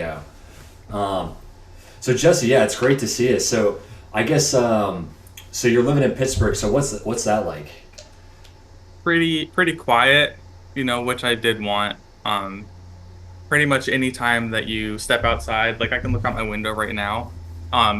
go. Um, so Jesse, yeah, it's great to see you. So I guess so you're living in Pittsburgh. So what's that like? Pretty quiet, which I did want. Um, Pretty much any time that you step outside, like I can look out my window right now,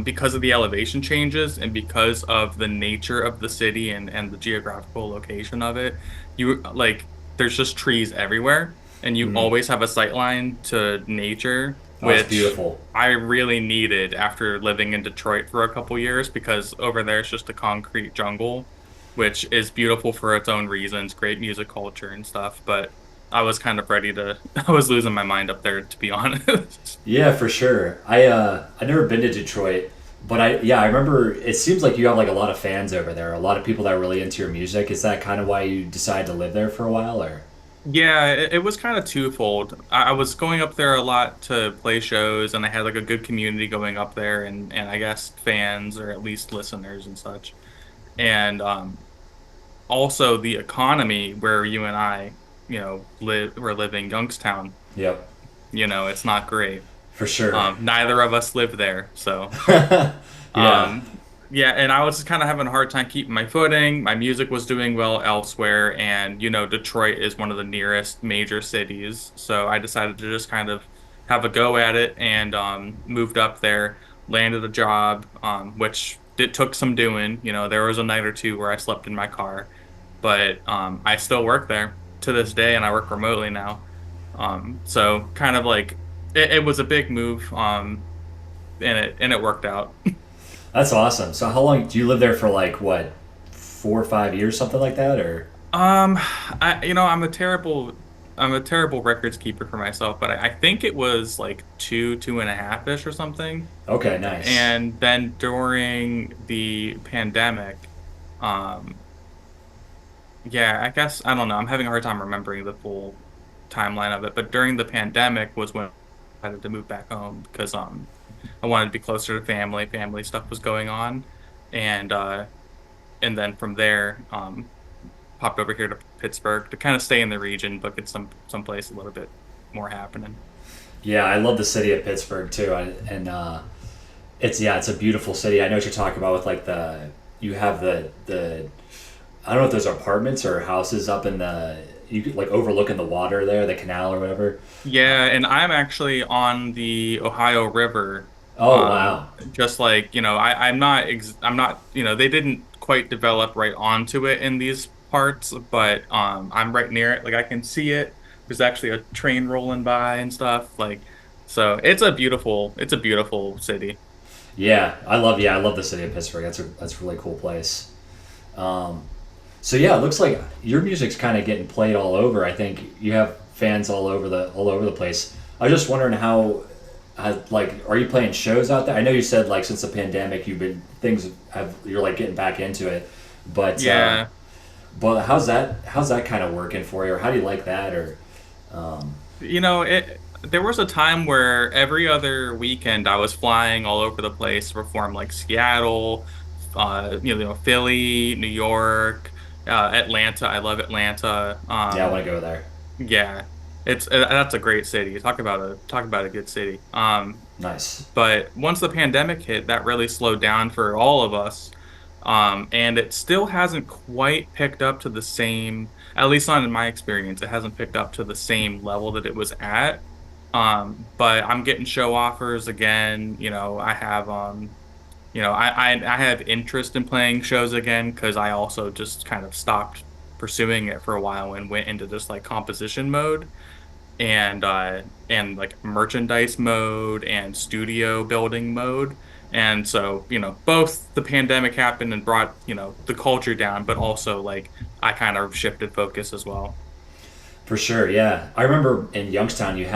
because of the elevation changes and because of the nature of the city and the geographical location of it, you like there's just trees everywhere, and you Mm, always have a sight line to nature, oh, it's which beautiful. I really needed after living in Detroit for a couple years because over there it's just a concrete jungle, which is beautiful for its own reasons, great music culture and stuff, but I was kind of ready to I was losing my mind up there, to be honest. Yeah, for sure. I never been to Detroit, but I remember it seems like you have like a lot of fans over there, a lot of people that are really into your music. Is that kind of why you decided to live there for a while or? Yeah, it was kind of twofold. I was going up there a lot to play shows, and I had like a good community going up there, and I guess fans or at least listeners and such. And also the economy where you and I, we're living Youngstown. Yep, It's not great. for sure. Neither of us live there, so. Yeah. Um, yeah, and I was just kind of having a hard time keeping my footing. My music was doing well elsewhere, and Detroit is one of the nearest major cities, so I decided to just kind of have a go at it and moved up there, landed a job, which it took some doing. There was a night or two where I slept in my car, but I still work there to this day, and I work remotely now. So kind of like it was a big move, and it worked out. That's awesome. So how long do you live there for like what, 4 or 5 years, something like that or? Um, I'm a terrible records keeper for myself, but I think it was like two and a half-ish or something. Okay, nice. And then during the pandemic, um, yeah, I guess I don't know. I'm having a hard time remembering the full timeline of it, but during the pandemic was when I had to move back home because I wanted to be closer to family. Family stuff was going on, and uh, and then from there, popped over here to Pittsburgh to kind of stay in the region, but get someplace a little bit more happening. Yeah, I love the city of Pittsburgh too. And it's a beautiful city. I know what you're talking about with like you have the I don't know if those are apartments or houses up in the you could like overlooking the water there, the canal or whatever. Yeah, and I'm actually on the Ohio River. Oh wow. Just like, I'm not, they didn't quite develop right onto it in these parts, but I'm right near it. Like I can see it. There's actually a train rolling by and stuff. Like, so it's a beautiful city. Yeah, I love the city of Pittsburgh. That's a really cool place. Um, so yeah, it looks like your music's kind of getting played all over. I think you have fans all over the place. I was just wondering like are you playing shows out there? I know you said like since the pandemic you're like getting back into it, but Yeah. how's that kind of working for you, or how do you like that, or There was a time where every other weekend I was flying all over the place to perform like Seattle, Philly, New York, Atlanta. I love Atlanta. yeah, I want to go there. Yeah, that's a great city. Talk about a good city. Nice. But once the pandemic hit, that really slowed down for all of us. And it still hasn't quite picked up to the same, at least not in my experience, it hasn't picked up to the same level that it was at. But I'm getting show offers again. I have I have interest in playing shows again because I also just kind of stopped pursuing it for a while and went into just like composition mode and like merchandise mode and studio building mode. And so, both the pandemic happened and brought, the culture down, but also like I kind of shifted focus as well. For sure, yeah. I remember in Youngstown you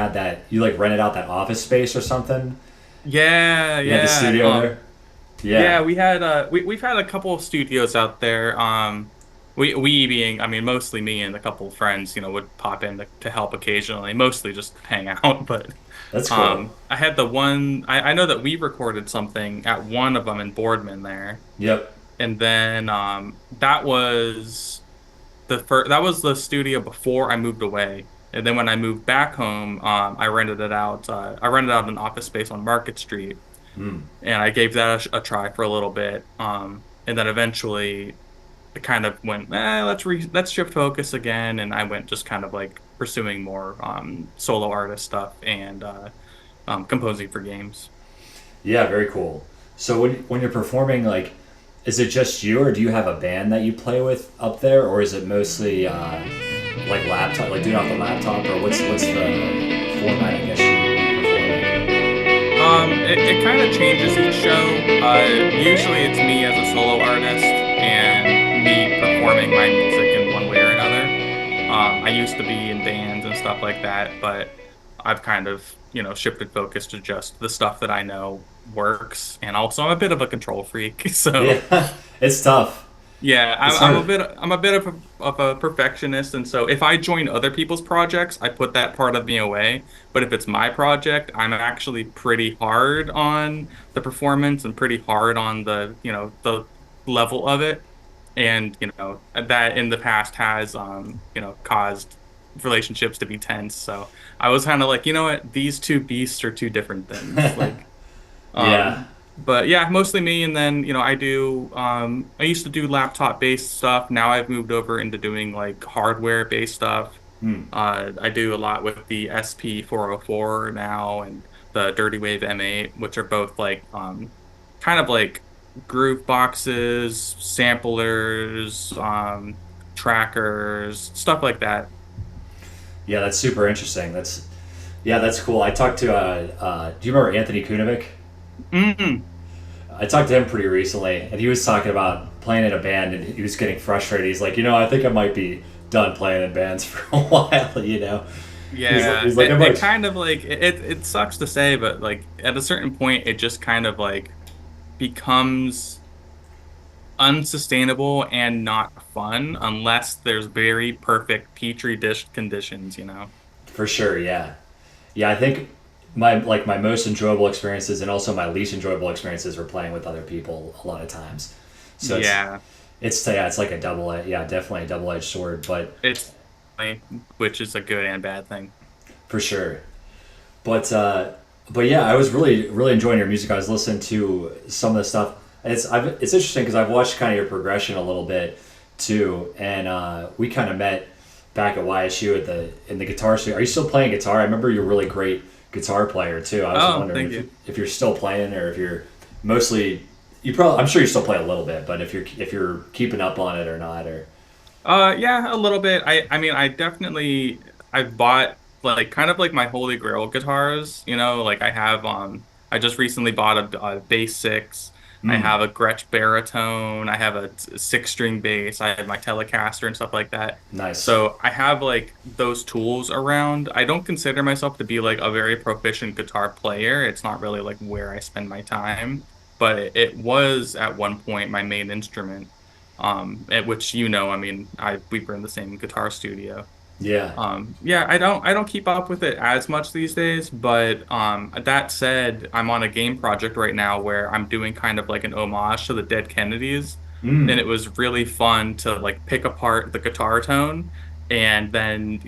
like rented out that office space or something. Yeah, You had the yeah. studio there. Yeah, Yeah. we've had a couple of studios out there. We being, I mean, mostly me and a couple of friends, would pop in to help occasionally, mostly just hang out. But That's cool. I had the one. I know that we recorded something at one of them in Boardman there, Yep. and then that was the studio before I moved away, And then when I moved back home, I rented it out. I rented out an office space on Market Street, Mm. and I gave that a try for a little bit. And then eventually it kind of went, let's shift focus again, and I went just kind of like pursuing more solo artist stuff and composing for games. Yeah, very cool. So when you're performing, like, is it just you, or do you have a band that you play with up there, or is it mostly like laptop, like doing off the laptop, or what's the format? I guess you performing. It kind of changes each show. Usually it's me as a solo artist and me performing my music in one way or another. I used to be in bands and stuff like that, but I've kind of, shifted focus to just the stuff that I know works. And also I'm a bit of a control freak. So Yeah, it's tough. yeah, It's hard. I'm a bit of a perfectionist, and so if I join other people's projects, I put that part of me away. But if it's my project, I'm actually pretty hard on the performance and pretty hard on the level of it. And, that in the past has caused relationships to be tense. So I was kind of like, you know what, these two beasts are two different things. Like Yeah. but yeah, mostly me. And then, I used to do laptop based stuff. Now I've moved over into doing like hardware based stuff. Hmm. I do a lot with the SP404 now and the Dirty Wave M8, which are both like, kind of like groove boxes, samplers, trackers, stuff like that. Yeah, that's super interesting. That's cool. I talked to do you remember Anthony Kunovic? Mm, I talked to him pretty recently, and he was talking about playing in a band, and he was getting frustrated. He's like, I think I might be done playing in bands for a while. yeah, He's like, I it might. kind of like it sucks to say, but like at a certain point, it just kind of like becomes unsustainable and not fun unless there's very perfect petri dish conditions. For sure, yeah, yeah. I think my most enjoyable experiences and also my least enjoyable experiences were playing with other people a lot of times. So Yeah, it's like a yeah, definitely a double edged sword, but it's which is a good and bad thing. for sure. But yeah, I was really enjoying your music. I was listening to some of the stuff. It's interesting because I've watched kind of your progression a little bit too, and we kind of met back at YSU in the guitar studio. Are you still playing guitar? I remember you're a really great guitar player too. I was Oh, wondering thank you. if you're still playing or if you're mostly I'm sure you still play a little bit, but if you're keeping up on it or not or Yeah, a little bit. I mean, I've bought like kind of like my holy grail guitars, like I just recently bought a bass six. I mm, have a Gretsch baritone. I have a six string bass. I have my Telecaster and stuff like that. nice. So I have like those tools around. I don't consider myself to be like a very proficient guitar player. It's not really like where I spend my time, but it was at one point my main instrument, at which I mean, we were in the same guitar studio. Yeah. Yeah, I don't keep up with it as much these days, but that said, I'm on a game project right now where I'm doing kind of like an homage to the Dead Kennedys, and Mm. it was really fun to like pick apart the guitar tone, and then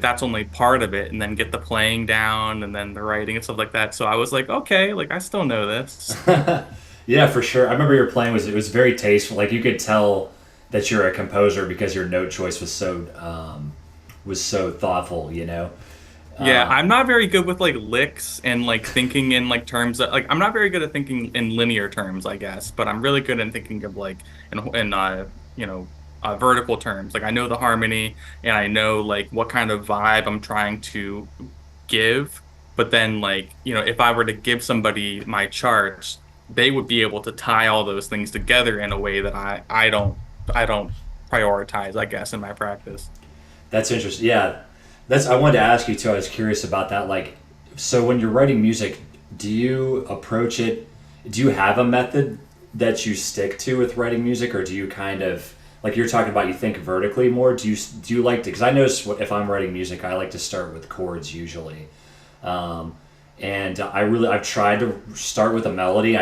that's only part of it, and then get the playing down, and then the writing and stuff like that. So I was like, okay, like I still know this. Yeah, for sure. I remember your playing was very tasteful. Like you could tell that you're a composer because your note choice was so thoughtful. Yeah, Uh, I'm not very good with like licks and like thinking in like terms that like I'm not very good at thinking in linear terms, I guess, but I'm really good at thinking of like in vertical terms. Like I know the harmony and I know like what kind of vibe I'm trying to give, but then like, if I were to give somebody my charts, they would be able to tie all those things together in a way that I don't prioritize, I guess, in my practice. that's interesting. Yeah, I wanted to ask you too. I was curious about that. Like, so when you're writing music, do you approach it? Do you have a method that you stick to with writing music, or do you kind of like you're talking about? You think vertically more. Do you like to? Because I notice if I'm writing music, I like to start with chords usually. Um, and I've tried to start with a melody.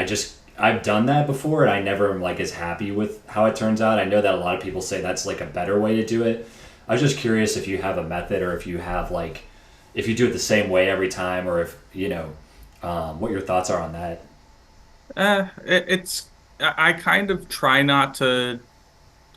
I've done that before, and I never am like as happy with how it turns out. I know that a lot of people say that's like a better way to do it. I was just curious if you have a method, or if you have like, if you do it the same way every time, or if what your thoughts are on that. It's I kind of try not to.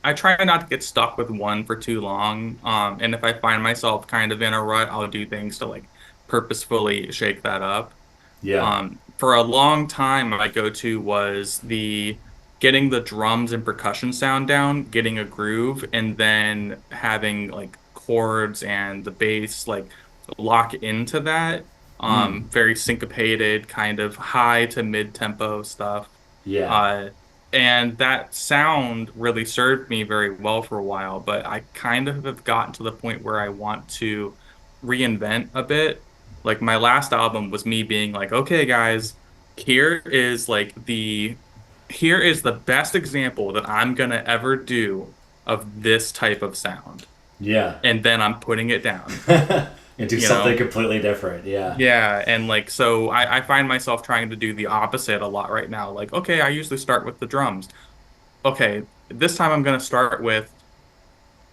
I try not to get stuck with one for too long. And if I find myself kind of in a rut, I'll do things to like purposefully shake that up. Yeah. For a long time, my go-to was the getting the drums and percussion sound down, getting a groove, and then having like chords and the bass like lock into that. Mm. Very syncopated, kind of high to mid-tempo stuff. Yeah. Uh, and that sound really served me very well for a while, but I kind of have gotten to the point where I want to reinvent a bit. Like my last album was me being like, okay, guys, here is like here is the best example that I'm gonna ever do of this type of sound. Yeah. And then I'm putting it down, And do you something know? completely different. Yeah. Yeah, and like so I find myself trying to do the opposite a lot right now. Like, okay, I usually start with the drums. Okay, this time I'm gonna start with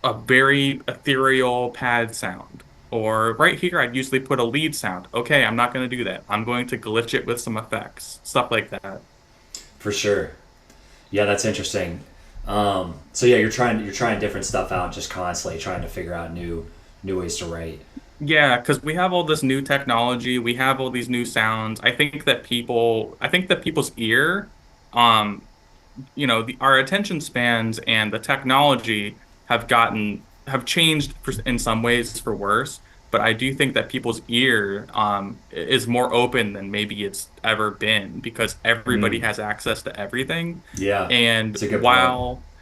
a very ethereal pad sound. Or right here, I'd usually put a lead sound. Okay, I'm not going to do that. I'm going to glitch it with some effects, stuff like that. For sure. Yeah, that's interesting. So yeah, you're trying different stuff out, just constantly trying to figure out new ways to write. Yeah, because we have all this new technology, we have all these new sounds. I think that people's ear, um, our attention spans and the technology have changed in some ways for worse. But I do think that people's ear is more open than maybe it's ever been because everybody Mm. has access to everything. Yeah, And that's a good point.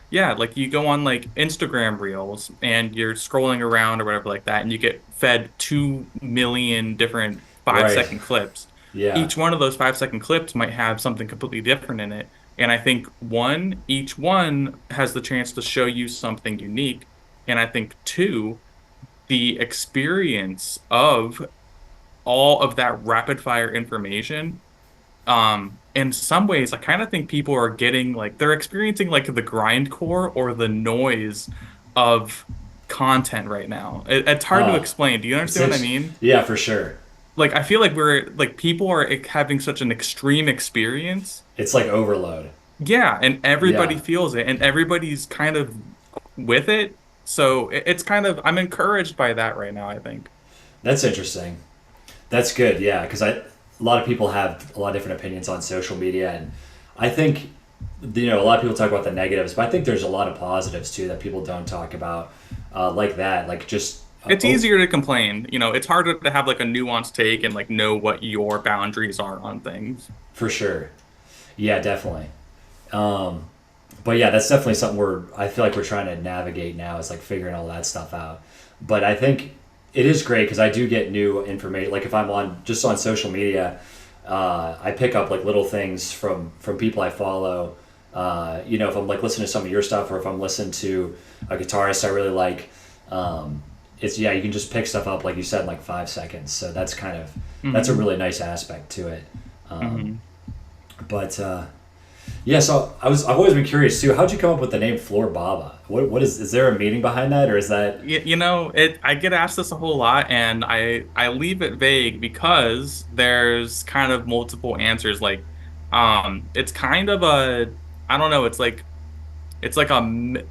yeah, like you go on like Instagram Reels and you're scrolling around or whatever like that, and you get fed 2 million different five Right. second clips. Yeah. Each one of those 5 second clips might have something completely different in it. And I think each one has the chance to show you something unique. And I think two, the experience of all of that rapid fire information, in some ways, I kind of think people are getting like they're experiencing like the grindcore or the noise of content right now. It's hard to Uh, explain. Do you it's understand what I mean? yeah, for sure. Like I feel like we're like people are having such an extreme experience. It's like overload. Yeah, and everybody Yeah, feels it and everybody's kind of with it. So it's kind of I'm encouraged by that right now, I think. that's interesting. That's good. Yeah, because a lot of people have a lot of different opinions on social media, and I think a lot of people talk about the negatives, but I think there's a lot of positives too that people don't talk about, like that, like just It's easier to complain. It's harder to have like a nuanced take and like know what your boundaries are on things. for sure. Yeah, definitely. Um, but yeah, that's definitely something I feel like we're trying to navigate now, is like figuring all that stuff out. But I think it is great because I do get new information. Like if I'm on social media, I pick up like little things from people I follow. If I'm like listening to some of your stuff, or if I'm listening to a guitarist I really like, it's yeah, you can just pick stuff up like you said in like 5 seconds. So that's a Hmm. really nice aspect to it. Um, Hmm. but yeah, so I've always been curious too. How'd you come up with the name Floor Baba? What is there a meaning behind that, or is that I get asked this a whole lot, and I leave it vague because there's kind of multiple answers. Like, it's kind of I don't know.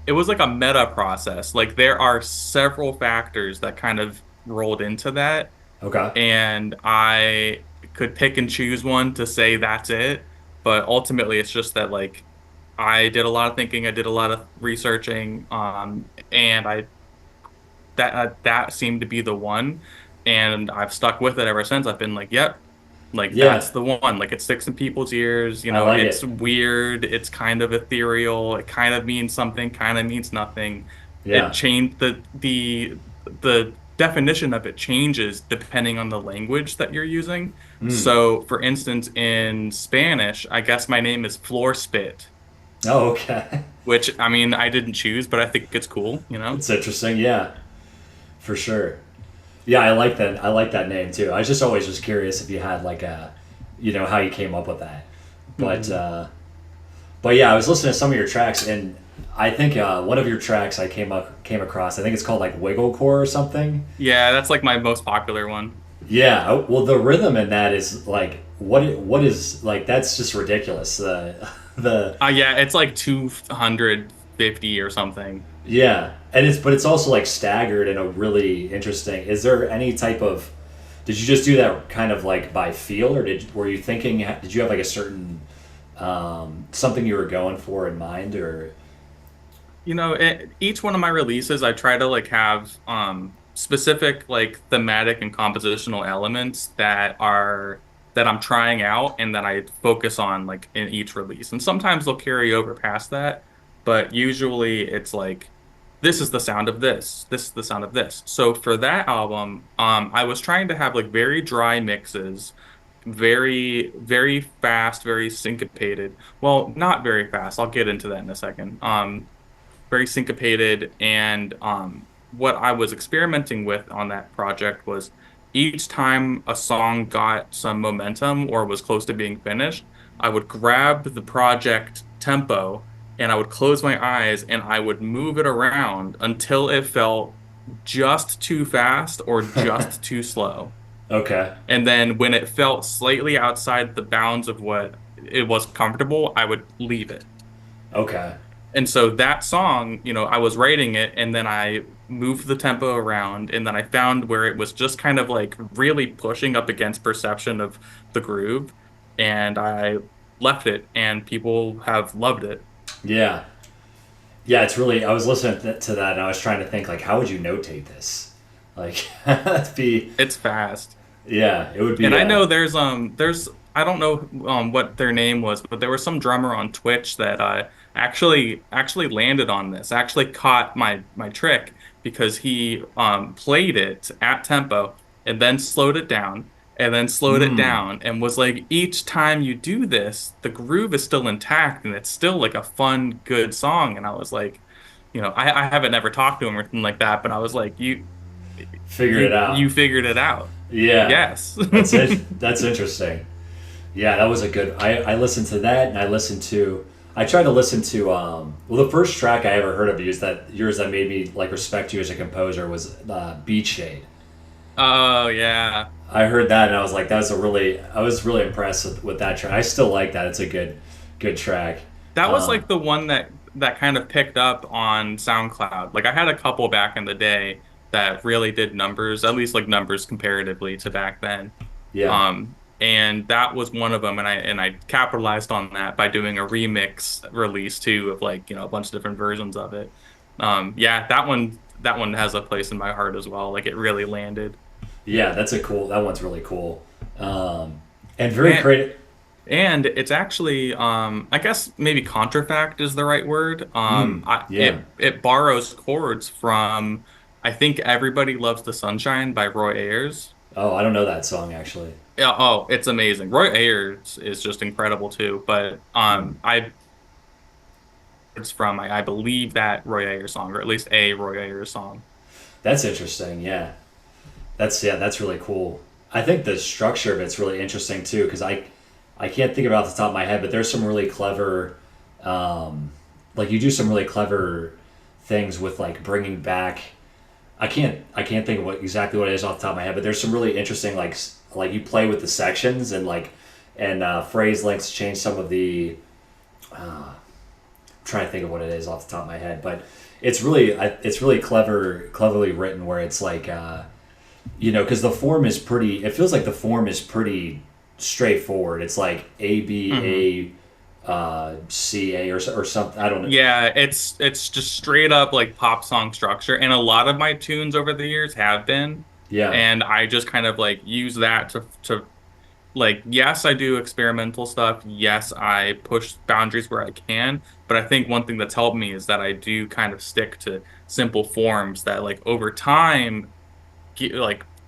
It was like a meta process. Like there are several factors that kind of rolled into that, okay? and I could pick and choose one to say that's it. But ultimately, it's just that like I did a lot of thinking, I did a lot of researching, and that seemed to be the one, and I've stuck with it ever since. I've been like, yep, like Yeah, that's the one. Like it sticks in people's ears. I like It's it. weird. It's kind of ethereal. It kind of means something. Kind of means nothing. It Yeah. changed the definition of it changes depending on the language that you're using. Mm. So, for instance, in Spanish, I guess my name is Floor Spit, Oh, okay. which I mean I didn't choose, but I think it's cool. It's interesting. Yeah, for sure. Yeah, I like that. I like that name too. I was just always just curious if you had like how you came up with that. But Mhm. uh, but yeah, I was listening to some of your tracks, and I think one of your tracks I came across. I think it's called like Wiggle Core or something. Yeah, that's like my most popular one. Yeah. Well, the rhythm in that is like what is like that's just ridiculous. The Yeah, it's like 250 or something. yeah, and it's also like staggered in a really interesting. Is there any type of? Did you just do that kind of like by feel, or were you thinking? Did you have like a certain something you were going for in mind, or Each one of my releases, I try to like have specific like thematic and compositional elements that I'm trying out and that I focus on like in each release. And sometimes they'll carry over past that, but usually it's like this is the sound of this, this is the sound of this. So for that album, I was trying to have like very dry mixes, very fast, very syncopated. Well, not very fast. I'll get into that in a second. Very syncopated. And what I was experimenting with on that project was each time a song got some momentum or was close to being finished, I would grab the project tempo and I would close my eyes and I would move it around until it felt just too fast or just too slow. okay, And then when it felt slightly outside the bounds of what it was comfortable, I would leave it. okay, And so that song, I was writing it and then I moved the tempo around and then I found where it was just kind of like really pushing up against perception of the groove and I left it and people have loved it. yeah, yeah. It's really. I was listening to that, and I was trying to think like, how would you notate this? Like, that'd be It's fast. yeah. It would be. And I know there's I don't know what their name was, but there was some drummer on Twitch that actually landed on this. Actually caught my trick because he played it at tempo and then slowed it down and then slowed it Mm, down and was like each time you do this, the groove is still intact and it's still like a fun, good song. And I was like, I haven't ever talked to him or anything like that, but I was like, figured it you out. figured it out. Yeah, Yes. that's it. That's interesting. Yeah, that was a good. I listened to that, and I listened to. I tried to listen to. Well, the first track I ever heard of yours that made me like respect you as a composer was Beach Shade. Oh yeah. I heard that, and I was like, that was a really. I was really impressed with that track. I still like that. It's a good track. That was Um, like the one that kind of picked up on SoundCloud. Like I had a couple back in the day that really did numbers, at least like numbers comparatively to back then. yeah, And that was one of them, and I capitalized on that by doing a remix release too of like, a bunch of different versions of it. Yeah, that one has a place in my heart as well. Like it really landed. yeah. That's a cool. That one's really cool. And very And creative. And it's actually, I guess maybe contrafact is the right word. Yeah. It borrows chords from, I think Everybody Loves the Sunshine by Roy Ayers. Oh, I don't know that song actually. Yeah, oh, it's amazing. Roy Ayers is just incredible too. But it's from I believe that Roy Ayers song, or at least a Roy Ayers song. That's interesting. Yeah. That's really cool. I think the structure of it's really interesting too because I can't think of it off the top of my head, but there's some really clever, like you do some really clever things with like bringing back. I can't think of exactly what it is off the top of my head, but there's some really interesting like you play with the sections and phrase lengths change some of the. I'm trying to think of what it is off the top of my head, but it's really cleverly written where it's like because the form is pretty. It feels like the form is pretty straightforward. It's like A Hmm. B C A or something. I don't know. Yeah, it's just straight up like pop song structure, and a lot of my tunes over the years have been, Yeah, and I just kind of like use that to like yes, I do experimental stuff. Yes, I push boundaries where I can, but I think one thing that's helped me is that I do kind of stick to simple forms that like over time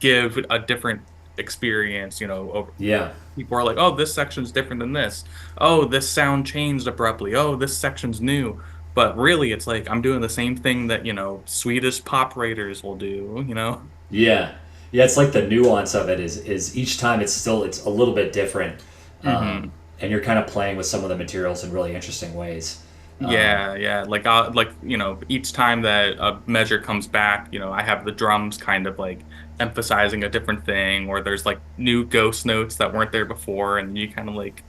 give a different experience, over yeah, people are like, oh, this section's different than this. Oh, this sound changed abruptly. Oh, this section's new. But really, it's like I'm doing the same thing that, Swedish pop raiders will do. yeah, yeah. It's like the nuance of it is each time it's a little bit different, Hmm. and you're kind of playing with some of the materials in really interesting ways. Yeah, yeah. Like each time that a measure comes back, I have the drums kind of like emphasizing a different thing, or there's like new ghost notes that weren't there before, and you kind of like,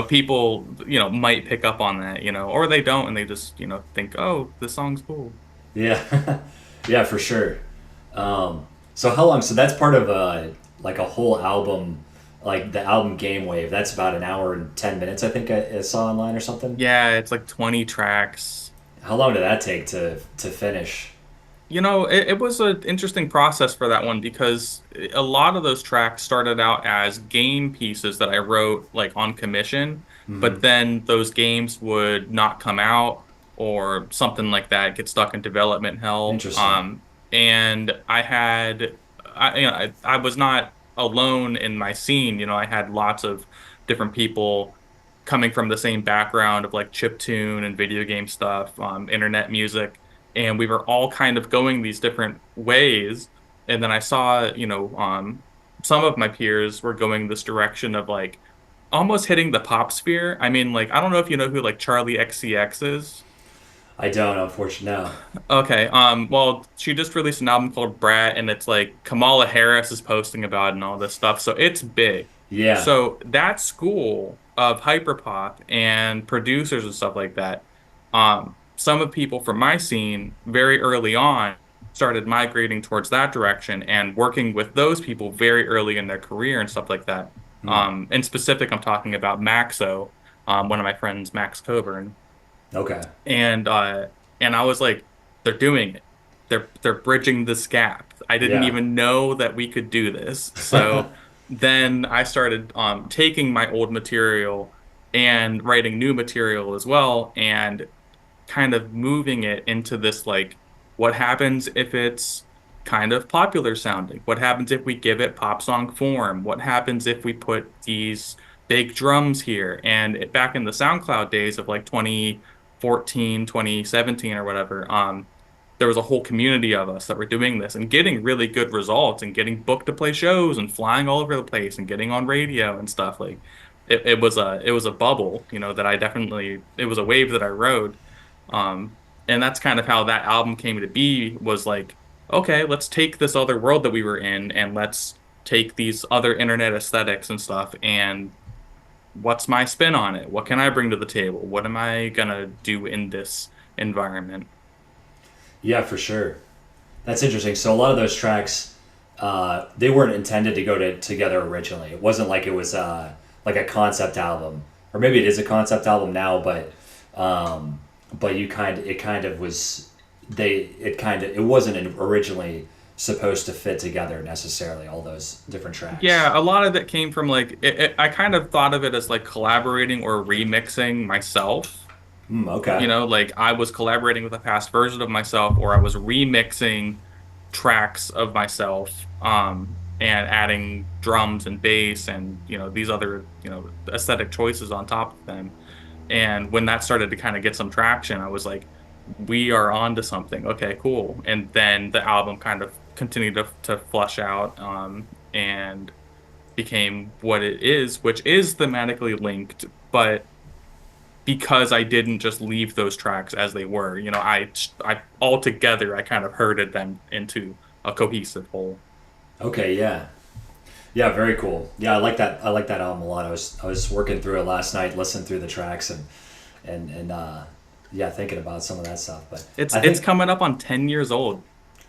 people, might pick up on that, or they don't, and they just, think, oh, this song's cool. Yeah, yeah, for sure. So how long? So that's part of like a whole album, like the album Game Wave. That's about an hour and 10 minutes, I think I saw online or something. Yeah, it's like 20 tracks. How long did that take to finish? It was an interesting process for that one because a lot of those tracks started out as game pieces that I wrote like on commission, Hmm. but then those games would not come out or something like that, get stuck in development hell. Interesting. And I was not alone in my scene. I had lots of different people coming from the same background of like chiptune and video game stuff, internet music, and we were all kind of going these different ways. And then I saw, some of my peers were going this direction of like almost hitting the pop sphere. I mean, like, I don't know if you know who like Charlie XCX is. I don't, unfortunately. No. Okay. Well, she just released an album called Brat, and it's like Kamala Harris is posting about it and all this stuff. So it's big. Yeah. So that school of hyperpop and producers and stuff like that, some of people from my scene very early on started migrating towards that direction and working with those people very early in their career and stuff like that. Hmm. In specific, I'm talking about Maxo, one of my friends, Max Coburn, Okay. and I was like, they're doing it. They're bridging this gap. I didn't Yeah. even know that we could do this. So then I started taking my old material and writing new material as well, and kind of moving it into this like, what happens if it's kind of popular sounding? What happens if we give it pop song form? What happens if we put these big drums here? And back in the SoundCloud days of like 2014, 2017 or whatever, there was a whole community of us that were doing this and getting really good results and getting booked to play shows and flying all over the place and getting on radio and stuff. Like it was a bubble, that I definitely, it was a wave that I rode. And that's kind of how that album came to be, was like, okay, let's take this other world that we were in and let's take these other internet aesthetics and stuff, and what's my spin on it? What can I bring to the table? What am I gonna do in this environment? Yeah, for sure. That's interesting. So a lot of those tracks, they weren't intended to go together originally. It wasn't like it was like a concept album, or maybe it is a concept album now, but it kind of was it wasn't originally supposed to fit together necessarily. All those different tracks. Yeah, a lot of it came from like I kind of thought of it as like collaborating or remixing myself. Okay. Like I was collaborating with a past version of myself, or I was remixing tracks of myself, and adding drums and bass and, these other, aesthetic choices on top of them. And when that started to kind of get some traction, I was like, we are on to something. Okay, cool. And then the album kind of continued to flush out, and became what it is, which is thematically linked, but because I didn't just leave those tracks as they were. I all together I kind of herded them into a cohesive whole. Okay. Yeah. Yeah. Very cool. Yeah, I like that. I like that album a lot. I was working through it last night, listening through the tracks and yeah, thinking about some of that stuff. But It's I it's think, coming up on 10 years old.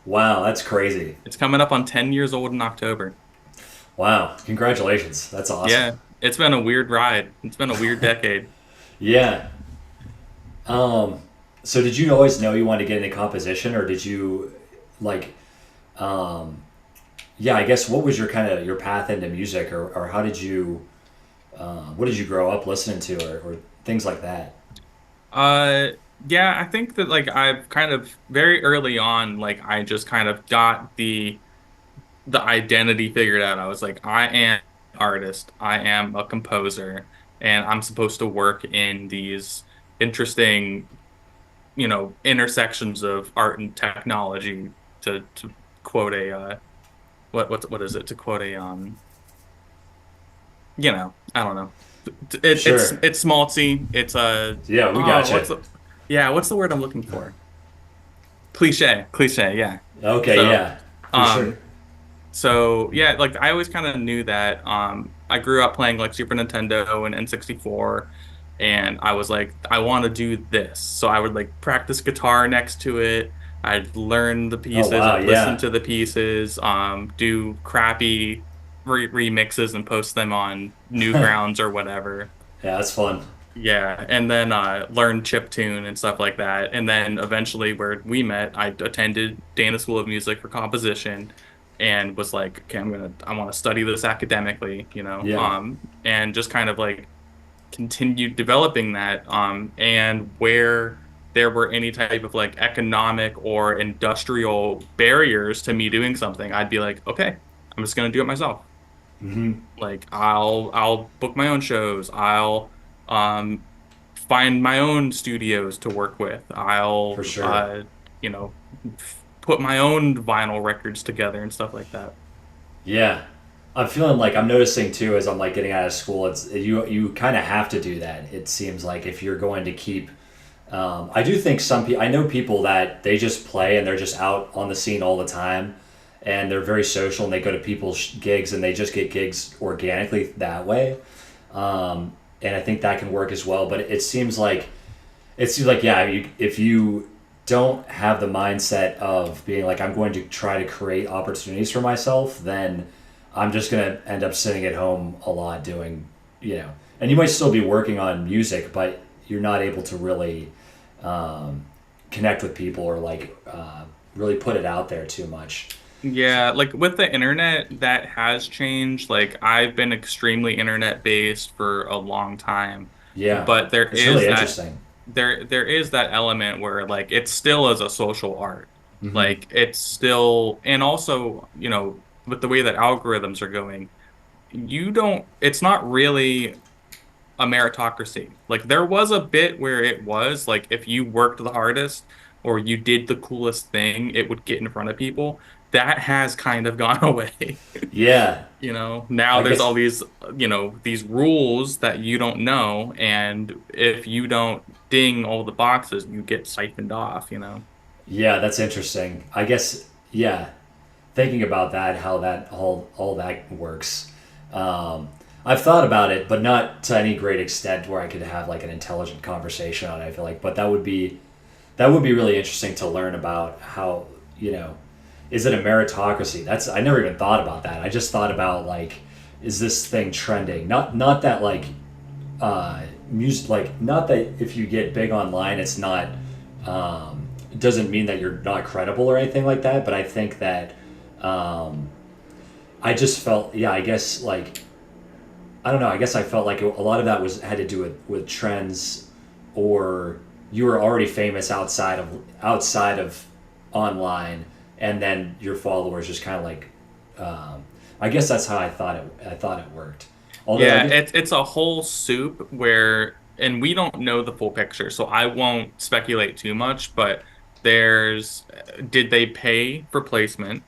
wow, that's crazy. It's coming up on 10 years old in October. Wow, congratulations. That's awesome. Yeah, it's been a weird ride. It's been a weird decade. Yeah. So did you always know you wanted to get into composition, or did you like? Um, yeah, I guess what was your kind of your path into music, or how did you? What did you grow up listening to, or things like that? Uh, yeah, I think that like I've kind of very early on, like I just kind of got the identity figured out. I was like, I am an artist, I am a composer, and I'm supposed to work in these interesting, intersections of art and technology. To quote a what is it? To quote a I don't know. It's Sure. schmaltzy. It's a Yeah, we oh, got you. Yeah, what's the word I'm looking for? Cliche, yeah. Okay, So, yeah, for sure. um, so yeah, like I always kind of knew that. I grew up playing like Super Nintendo and N64, and I was like, I want to do this. So I would like practice guitar next to it. I'd learn the Oh pieces, wow, I'd listen yeah, to the pieces, do crappy remixes and post them on Newgrounds or whatever. yeah, that's fun. Yeah, and then learn chiptune and stuff like that. And then eventually, where we met, I attended Dana School of Music for composition, and was like, okay, I want to study this academically, Yeah, and just kind of like continued developing that. And where there were any type of like economic or industrial barriers to me doing something, I'd be like, okay, I'm just gonna do it myself. Like I'll book my own shows. I'll um find my own studios to work with. for I'll sure. you know put my own vinyl records together and stuff like that. Yeah, I'm feeling like I'm noticing too as I'm like getting out of school. It's you kind of have to do that. It seems like if you're going to keep. I do think some people. I know people that they just play and they're just out on the scene all the time, and they're very social and they go to people's gigs and they just get gigs organically that way. And I think that can work as well. But it seems like yeah, if you don't have the mindset of being like I'm going to try to create opportunities for myself, then I'm just gonna end up sitting at home a lot doing, and you might still be working on music, but you're not able to really um, connect with people or like really put it out there too much. Yeah, like with the internet, that has changed. Like I've been extremely internet based for a long time, Yeah, but it's really interesting. there is that element where like it still is a social art. Like it's still, and also, with the way that algorithms are going, it's not really a meritocracy. Like there was a bit where it was like if you worked the hardest or you did the coolest thing, it would get in front of people. That has kind of gone away. Yeah, Now I there's all guess. these, these rules that you don't know, and if you don't ding all the boxes, you get siphoned off. Yeah, that's interesting. I guess. Yeah, thinking about that, how that all that works. Um, I've thought about it, but not to any great extent where I could have like an intelligent conversation on it. I feel like, but that would be really interesting to learn about how is it a meritocracy? That's I never even thought about that. I just thought about like, is this thing trending? Not that like music like not that if you get big online, it's not it doesn't mean that you're not credible or anything like that. But I think that um, I just felt yeah. I guess like I don't know. I guess I felt like a lot of that was had to do with trends, or you were already famous outside of online, and then your followers just kind of like. I guess that's how I thought it worked. Although I Yeah, get it's a whole soup where, and we don't know the full picture, so I won't speculate too much, but did they pay for placement?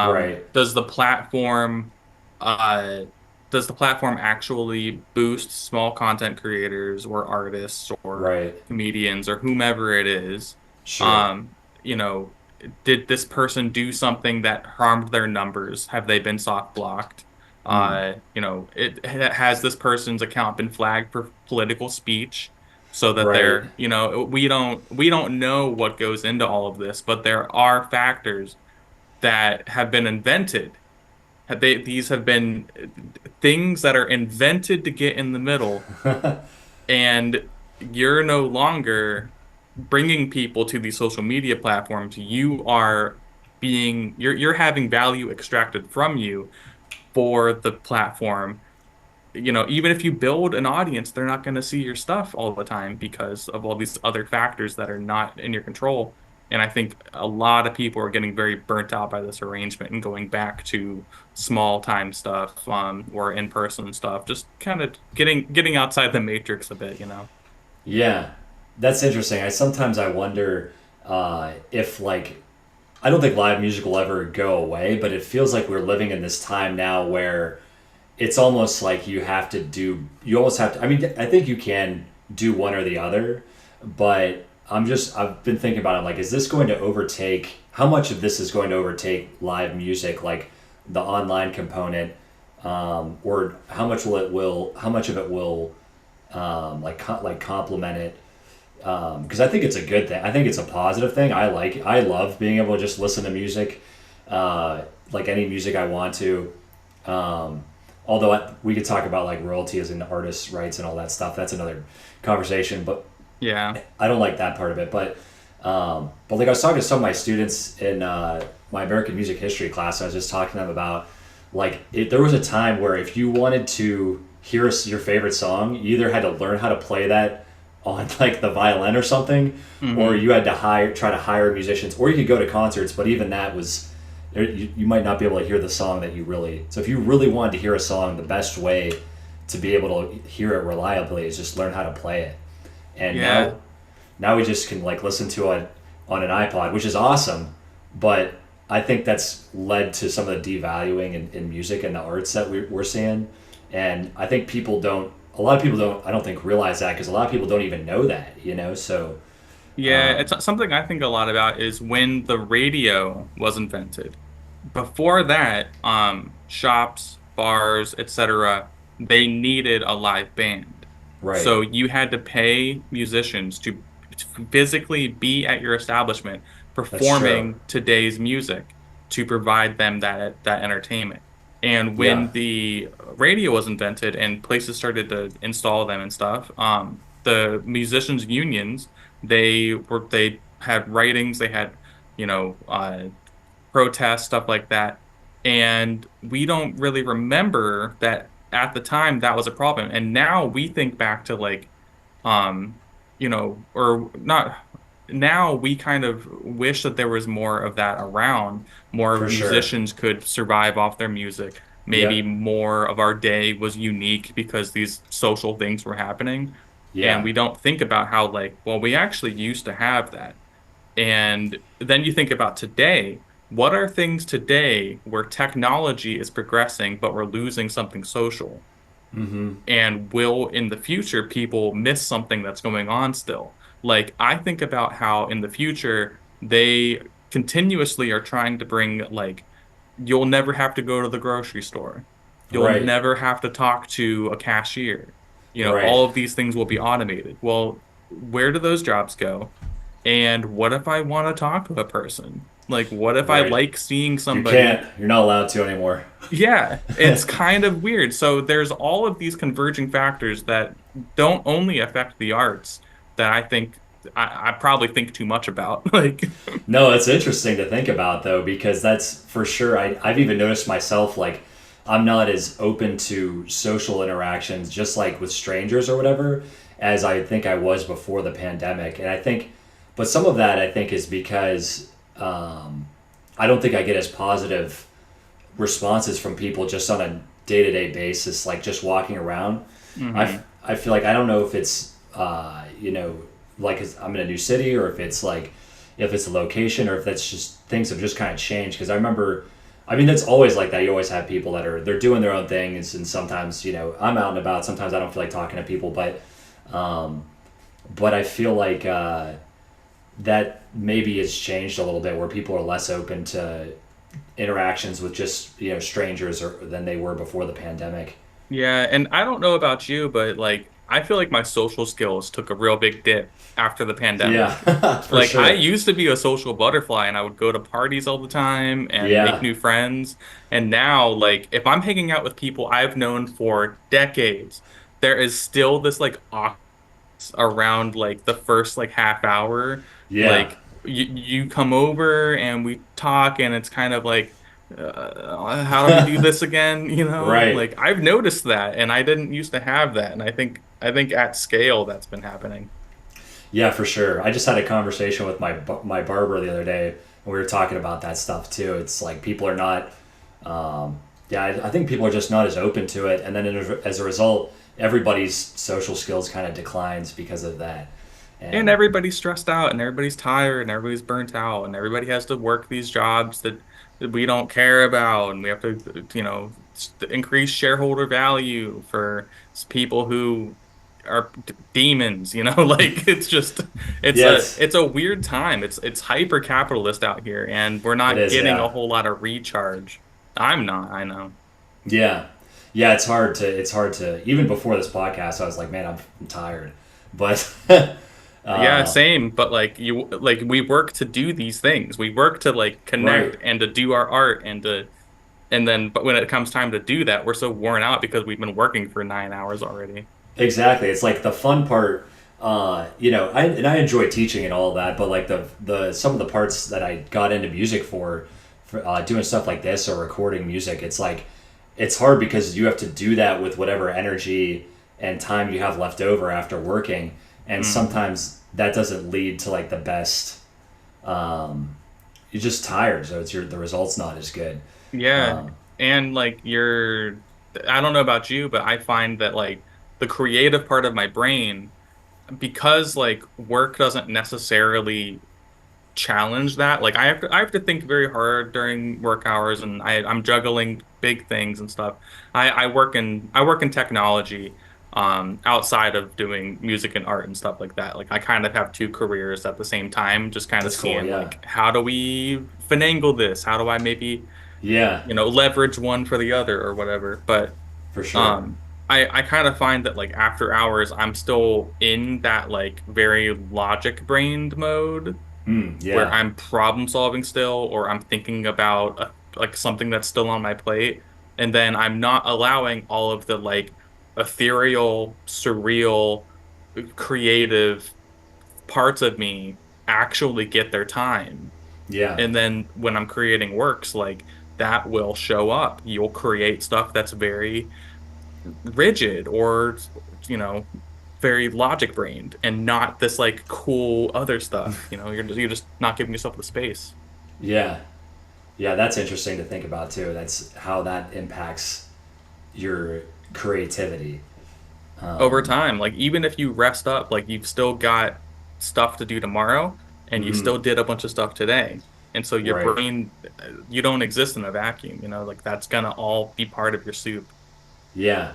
right, Does the uh, platform actually boost small content creators or artists or right, comedians or whomever it is? sure, Um, you know, did this person do something that harmed their numbers? Have they been soft blocked? Has this person's account been flagged for political speech so that right, we don't know what goes into all of this, but there are factors that have been invented. These have been things that are invented to get in the middle, and you're no longer bringing people to these social media platforms. You're having value extracted from you for the platform. Even if you build an audience, they're not going to see your stuff all the time because of all these other factors that are not in your control. And I think a lot of people are getting very burnt out by this arrangement and going back to small time stuff, or in person stuff, just kind of getting outside the matrix a bit. yeah, that's interesting. I wonder if like I don't think live music will ever go away, but it feels like we're living in this time now where it's almost like you almost have to. I mean, I think you can do one or the other, but I've been thinking about it. Like, is this going to overtake? How much of this is going to overtake live music? Like the online component, or how much of it will like complement it? Because I think it's a good thing. I think it's a positive thing. I love being able to just listen to music, like any music I want to. Um, Although we could talk about like royalties and artists' rights and all that stuff. That's another conversation. But Yeah. I don't like that part of it. But like I was talking to some of my students in my American music history class. I was just talking to them about there was a time where if you wanted to hear your favorite song, you either had to learn how to play that on like the violin or something, or Hmm. you had to try to hire musicians, or you could go to concerts. But even that was you might not be able to hear the song that you really. So if you really wanted to hear a song, the best way to be able to hear it reliably is just learn how to play it. And Yeah. now we just can like listen to it on an iPod, which is awesome. But I think that's led to some of the devaluing in music and the arts that we're seeing. And I think a lot of people don't, I don't think realize that because a lot of people don't even know that, you know? So, Yeah, it's something I think a lot about is when the radio was invented. Before that, shops, bars, etc., they needed a live band. right. So you had to pay musicians to physically be at your establishment That's true. performing today's music to provide them that entertainment. And Yeah. when the radio was invented and places started to install them and stuff, the musicians unions they had writings, they had protests, stuff like that. And we don't really remember that at the time that was a problem. And now we think back to like, or not, now we kind of wish that there was more of that around. More For sure. musicians could survive off their music. Maybe Yep. more of our day was unique because these social things were happening. And Yeah. we don't think about how, like, well, we actually used to have that. And then you think about today, what are things today where technology is progressing, but we're losing something social? And will in the future people miss something that's going on still? Like, I think about how in the future they continuously are trying to bring, like, you'll never have to go to the grocery store. You'll Right. never have to talk to a cashier. Right. All of these things will be automated. Well, where do those jobs go? And what if I want to talk to a person? Like, what if I Right. like seeing You somebody? can't. You're not allowed to anymore. Yeah, it's kind of weird. So there's all of these converging factors that don't only affect the arts that I think I probably think too much about. Like, No, it's interesting to think about though, because that's for sure. I've even noticed myself like I'm not as open to social interactions, just like with strangers or whatever, as I think I was before the pandemic. And I think, but some of that I think is because I don't think I get as positive responses from people just on a day to day basis, like just walking around. hmm I feel like I don't know if it's like I'm in a new city or if it's a location or if that's just things have just kind of changed. Because I remember, I mean, that's always like that. You always have people that they're doing their own things, and sometimes I'm out and about. Sometimes I don't feel like talking to people, um, but I feel like that maybe has changed a little bit, where people are less open to interactions with just strangers or than they were before the pandemic. Yeah, and I don't know about you, but like I feel like my social skills took a real big dip after the pandemic. Yeah, for Like I sure. used to be a social butterfly and I would go to parties all the time and make Yeah, new friends. And now, like, if I'm hanging out with people I've known for decades, there is still this like awkwardness around like the first like half hour. yeah, Like you come over and we talk and it's kind of like, how do we do this again? right. Like I've noticed that and I didn't used to have that. And I think at scale that's been happening. Yeah, for sure. I just had a conversation with my barber the other day, and we were talking about that stuff too. It's like people are not. Yeah, I think people are just not as open to it, and then as a result, everybody's social skills kind of declines because of that. And And everybody's stressed out and everybody's tired and everybody's burnt out and everybody has to work these jobs that we don't care about and we have to increase shareholder value for people who are demons, you know, like it's just Yeah, it's it's a weird time. It's hyper capitalist out here and we're it not is. getting a Yeah, whole lot of recharge. I'm not, I know. yeah, yeah. It's hard to even before this podcast. I was like, man, I'm tired, but Yeah, uh, same, but like we work to do these things. We work to like connect right. and to do our art and to and then but when it comes time to do that, we're so worn out because we've been working for 9 hours already. Exactly. It's like the fun part, I enjoy teaching and all of that, but like the some of the parts that I got into music for doing stuff like this or recording music, it's like it's hard because you have to do that with whatever energy and time you have left over after working, and Mm. sometimes that doesn't lead to like the best. Um, you're just tired, so the results not as good. Yeah. Um, And like I don't know about you, but I find that like the creative part of my brain, because like work doesn't necessarily challenge that. Like I have to think very hard during work hours and I'm juggling big things and stuff. I work in technology outside of doing music and art and stuff like that. Like I kind of have two careers at the same time, just kind of that's cool. seeing Yeah, like how do we finagle this? How do I maybe, yeah, leverage one for the other or whatever. But for sure. um I kind of find that like after hours I'm still in that like very logic brained mode where Yeah, I'm problem solving still, or I'm thinking about like something that's still on my plate, and then I'm not allowing all of the like ethereal, surreal, creative parts of me actually get their time. yeah. And then when I'm creating works, like that will show up. You'll create stuff that's very rigid or, you know, very logic brained and not this like cool other stuff. You're just not giving yourself the space. Yeah, yeah, that's interesting to think about too. That's how that impacts your creativity. Over Um, time, like even if you rest up, like you've still got stuff to do tomorrow and you mhm, still did a bunch of stuff today. And so your right. brain, you don't exist in a vacuum, like that's gonna all be part of your soup. Yeah,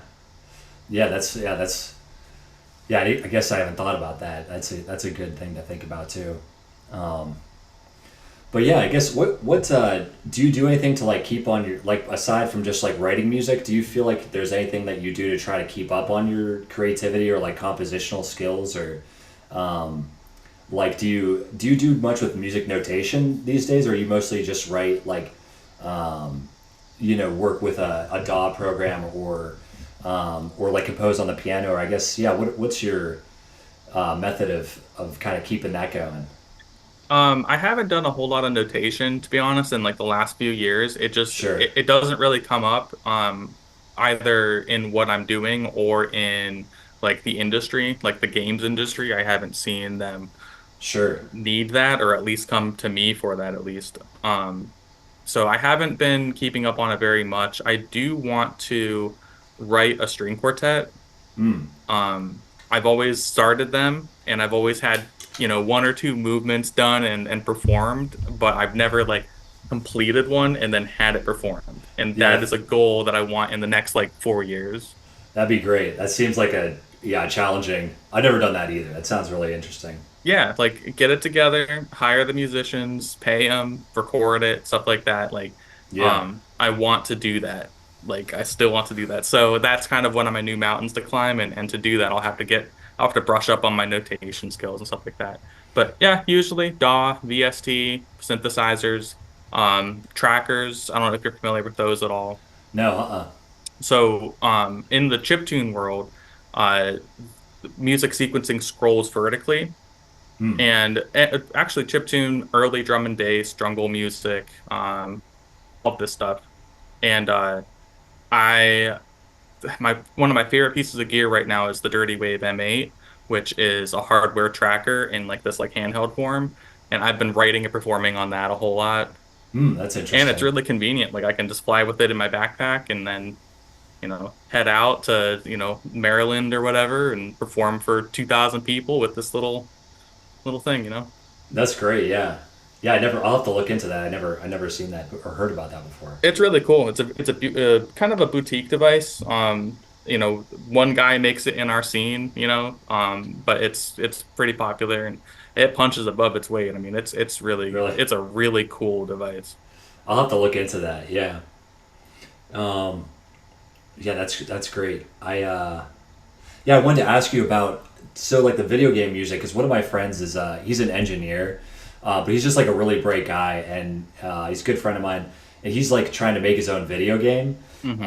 yeah. I guess I haven't thought about that. That's a good thing to think about too. Um, but yeah, I guess what do you do anything to like keep on your like aside from just like writing music? Do you feel like there's anything that you do to try to keep up on your creativity or like compositional skills or um, like do you do much with music notation these days, or you mostly just write like work with a DAW program or like compose on the piano? Or I guess yeah, what's your method of kind of keeping that going? I haven't done a whole lot of notation, to be honest, in like the last few years. Sure, It doesn't really come up, either in what I'm doing or in like the industry, like the games industry. I haven't seen them sure, need that, or at least come to me for that at least. So I haven't been keeping up on it very much. I do want to write a string quartet. I've always started them and I've always had, one or two movements done and performed, but I've never like completed one and then had it performed. And that yeah, is a goal that I want in the next like 4 years. that'd be great. That seems like a yeah challenging. I've never done that either. That sounds really interesting. Yeah, like get it together, hire the musicians, pay them, record it, stuff like that. Like, Yeah, I want to do that. Like, I still want to do that. So that's kind of one of my new mountains to climb, and to do that, I'll have to brush up on my notation skills and stuff like that. But yeah, usually DAW, VST, synthesizers, trackers. I don't know if you're familiar with those at all. no, So, in the chiptune world, uh, music sequencing scrolls vertically. And actually, chiptune, early drum and bass, jungle music, all this stuff. And I, my one of my favorite pieces of gear right now is the Dirty Wave M8, which is a hardware tracker in like this like handheld form. And I've been writing and performing on that a whole lot. that's And it's interesting. really convenient. Like I can just fly with it in my backpack and then, head out to, Maryland or whatever and perform for 2,000 people with this little thing. That's great. Yeah, yeah. I'll have to look into that. I never seen that or heard about that before. It's really cool. It's a kind of a boutique device. one guy makes it in our scene, but it's pretty popular and it punches above its weight. I mean, Really? it's a really cool device. I'll have to look into that. Yeah. Um, yeah, that's great. Yeah, I wanted to ask you about so like the video game music because one of my friends is he's an engineer, but he's just like a really bright guy and he's a good friend of mine, and he's like trying to make his own video game, Hmm.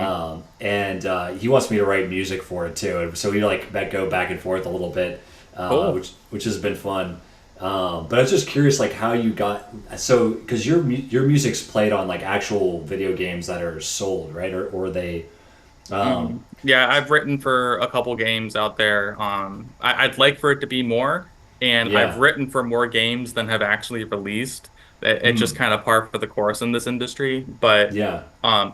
and he wants me to write music for it too, and so we like go back and forth a little bit, Cool. which has been fun. But I was just curious, like how you got so because your music's played on like actual video games that are sold, right? Or they, um, Yeah, I've written for a couple games out there. I'd like for it to be more, and I've yeah, written for more games than have actually released. It's just mm, kind of par for the course in this industry. But yeah.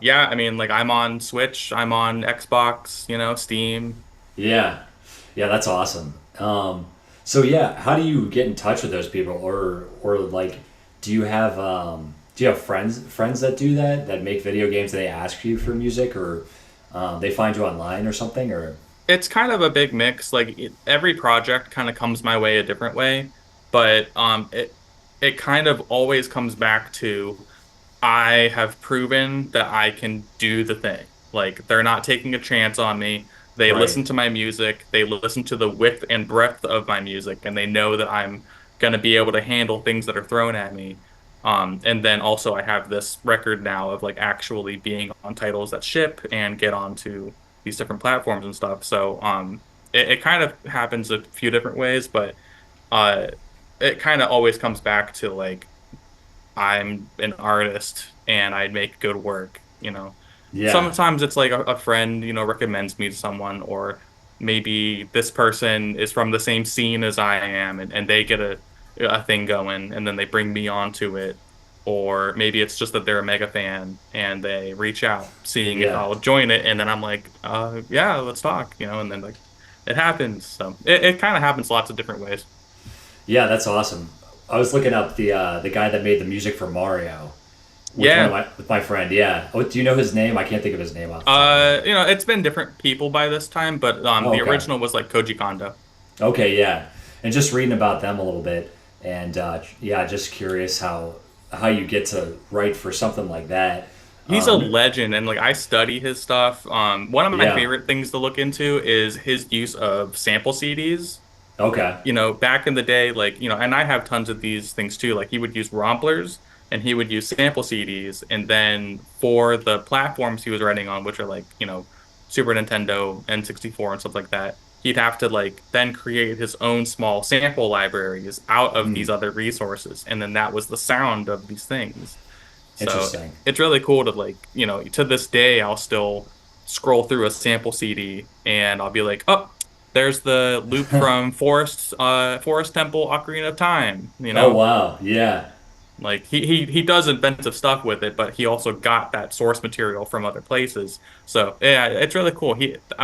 yeah, I mean, like I'm on Switch, I'm on Xbox, Steam. Yeah, yeah, that's awesome. So yeah, how do you get in touch with those people, or like, do you have friends that do that make video games and they ask you for music, or they find you online or something, or It's kind of a big mix. Like every project kind of comes my way a different way, but it kind of always comes back to I have proven that I can do the thing. Like they're not taking a chance on me. They right? listen to my music, they listen to the width and breadth of my music, and they know that I'm gonna be able to handle things that are thrown at me. And then also I have this record now of like actually being on titles that ship and get onto these different platforms and stuff. So it kind of happens a few different ways, but uh it kind of always comes back to like I'm an artist and I make good work. Yeah, Sometimes it's like a friend, recommends me to someone, or maybe this person is from the same scene as I am and they get a thing going and then they bring me onto it. Or maybe it's just that they're a mega fan and they reach out seeing if yeah, I'll join it. And then I'm like, yeah, let's talk, and then like it happens. So it kind of happens lots of different ways. yeah. That's awesome. I was looking up the guy that made the music for Mario Yeah. with my friend. Yeah. Oh, do you know his name? I can't think of his name off the top of my head. It's been different people by this time, but Oh, the okay. original was like Koji Kondo. Okay, yeah, and just reading about them a little bit, and yeah, just curious how you get to write for something like that. He's a Um, legend, and like I study his stuff. One of my yeah, favorite things to look into is his use of sample CDs. okay, Back in the day, like, and I have tons of these things too. Like he would use Romplers and he would use sample CDs. And then for the platforms he was writing on, which are like, Super Nintendo, N64 and stuff like that, he'd have to like then create his own small sample libraries out of these other resources. And then that was the sound of these things. So interesting. it's really cool to like, to this day, I'll still scroll through a sample CD and I'll be like, oh, there's the loop from Forest Temple Ocarina of Time, Oh wow, yeah, Like he does inventive stuff with it, but he also got that source material from other places. So yeah, it's really cool.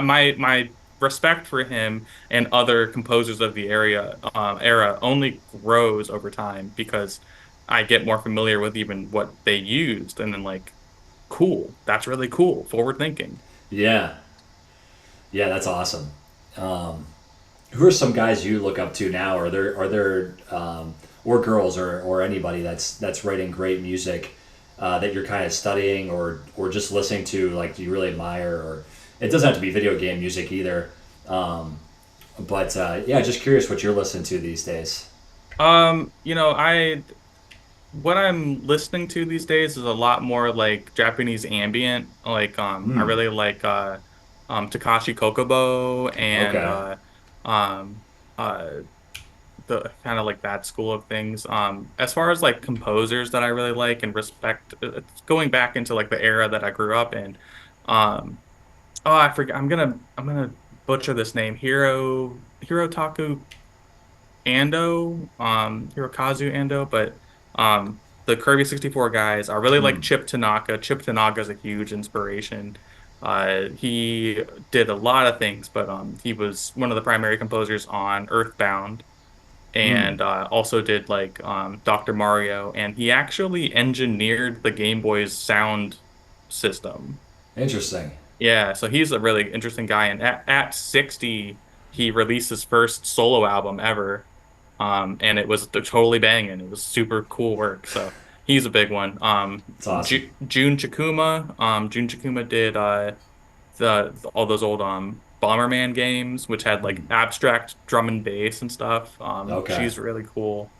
My respect for him and other composers of the era only grows over time because I get more familiar with even what they used, and then like, cool, that's really cool, forward thinking. yeah, yeah. That's awesome. Um, who are some guys you look up to now? Are there or girls or anybody that's writing great music that you're kind of studying or just listening to like do you really admire or it doesn't have to be video game music either. But yeah, just curious what you're listening to these days. I what I'm listening to these days is a lot more like Japanese ambient. Like I Hmm. really like Takashi Kokobo and Okay. um uh the kind of like that school of things. As far as like composers that I really like and respect, it's going back into like the era that I grew up in. Um oh, I forget. I'm gonna butcher this name. Hirotaku Ando, Hirokazu Ando, but the Kirby 64 guys, I really like Hmm. Chip Tanaka. Chip Tanaka is a huge inspiration. He did a lot of things, but he was one of the primary composers on Earthbound Hmm. and also did like Dr. Mario, and he actually engineered the Game Boy's sound system. Interesting. Yeah, so he's a really interesting guy. And at 60, he released his first solo album ever. And it was totally banging. It was super cool work. So he's a big one. It's awesome. Jun Chikuma did the all those old Bomberman games, which had like Mm. abstract drum and bass and stuff. Okay. She's really cool.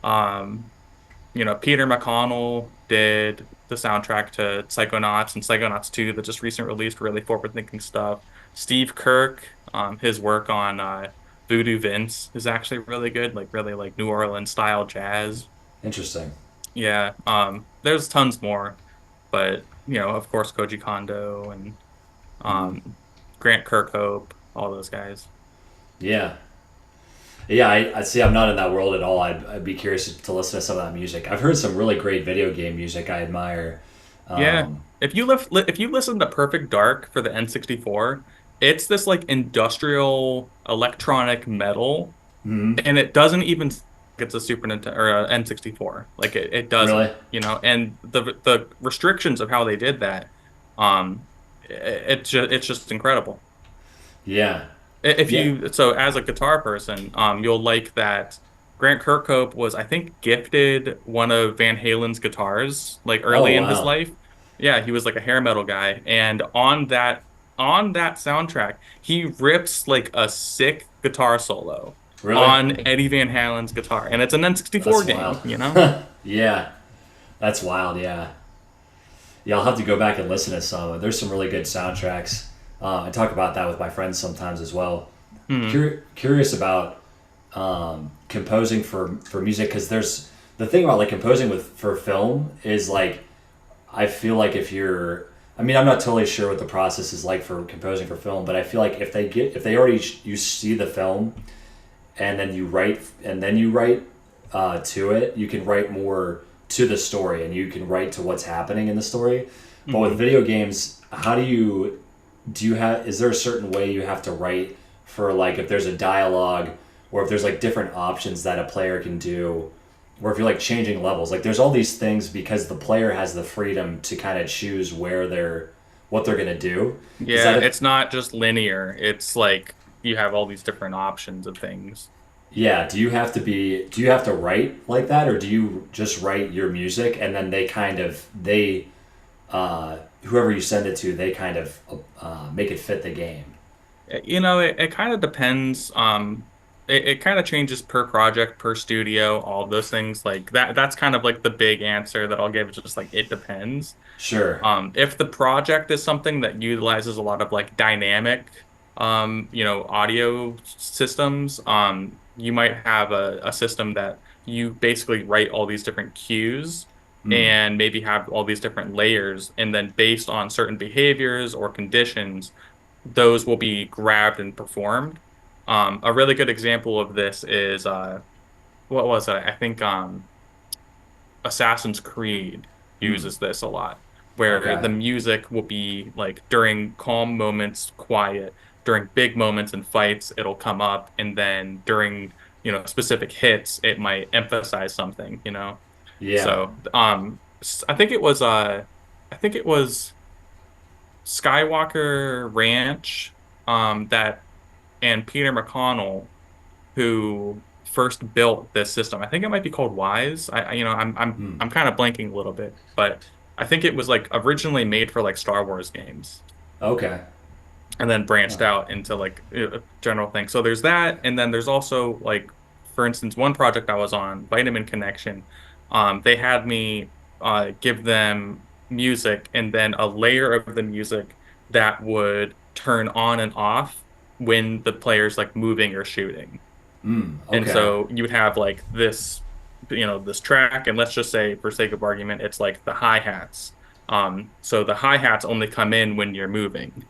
Um, Peter McConnell did the soundtrack to Psychonauts and Psychonauts 2 that just recently released, really forward-thinking stuff. Steve Kirk, his work on Voodoo Vince is actually really good, like really like New Orleans style jazz. Interesting. Yeah, there's tons more, but of course, Koji Kondo and Mm. um, Grant Kirkhope, all those guys. Yeah. Yeah, I see. I'm not in that world at all. I'd be curious to listen to some of that music. I've heard some really great video game music I admire. Yeah. Um, If you listen to Perfect Dark for the N64, it's this like industrial electronic metal, mhm. and it doesn't even it's a Super Nintendo or a N64. Like it Really? doesn't, and the restrictions of how they did that, it's just incredible. Yeah. If Yeah. you so as a guitar person, you'll like that Grant Kirkhope was, I think, gifted one of Van Halen's guitars like Oh early in his wow. life. Yeah, he was like a hair metal guy, and on that soundtrack, he rips like a sick guitar solo Really? on Eddie Van Halen's guitar, and it's an N64 That's wild. game, you know? Yeah. That's wild. Yeah. Yeah. I'll have to go back and listen to some. There's some really good soundtracks. I talk about that with my friends sometimes as well. Hmm. Curious about composing for music because there's the thing about like composing with for film is like I feel like if you're I mean I'm not totally sure what the process is like for composing for film, but I feel like if they already you see the film and then you write to it, you can write more to the story and you can write to what's happening in the story. But with Hmm. video games, how do you have is there a certain way you have to write for like if there's a dialogue or if there's like different options that a player can do or if you're like changing levels like there's all these things because the player has the freedom to kind of choose where they're what they're going to do is Yeah, that a, it's not just linear. It's like you have all these different options of things. yeah, do you have to write like that or do you just write your music and then they whoever you send it to they kind of make it fit the game. It kind of depends. It kind of changes per project, per studio, all of those things. Like that's kind of like the big answer that I'll give. It's just like it depends. Sure. If the project is something that utilizes a lot of like dynamic, audio systems, you might have a system that you basically write all these different cues Mm. and maybe have all these different layers, and then based on certain behaviors or conditions, those will be grabbed and performed. A really good example of this is what was it? I think Assassin's Creed Mm. uses this a lot, where Okay. the music will be like during calm moments, quiet, during big moments and fights, it'll come up, and then during, specific hits, it might emphasize something. Yeah. So, I think it was Skywalker Ranch, that and Peter McConnell who first built this system. I think it might be called Wise. Mm. I'm kind of blanking a little bit, but I think it was like originally made for like Star Wars games Okay. and then Huh. branched out into like a general thing. So there's that, and then there's also like, for instance, one project I was on, Vitamin Connection. They had me give them music and then a layer of the music that would turn on and off when the player's like moving or shooting. Mm. And Okay. so you would have like this track, and let's just say, for sake of argument, it's like the hi-hats. So the hi-hats only come in when you're moving.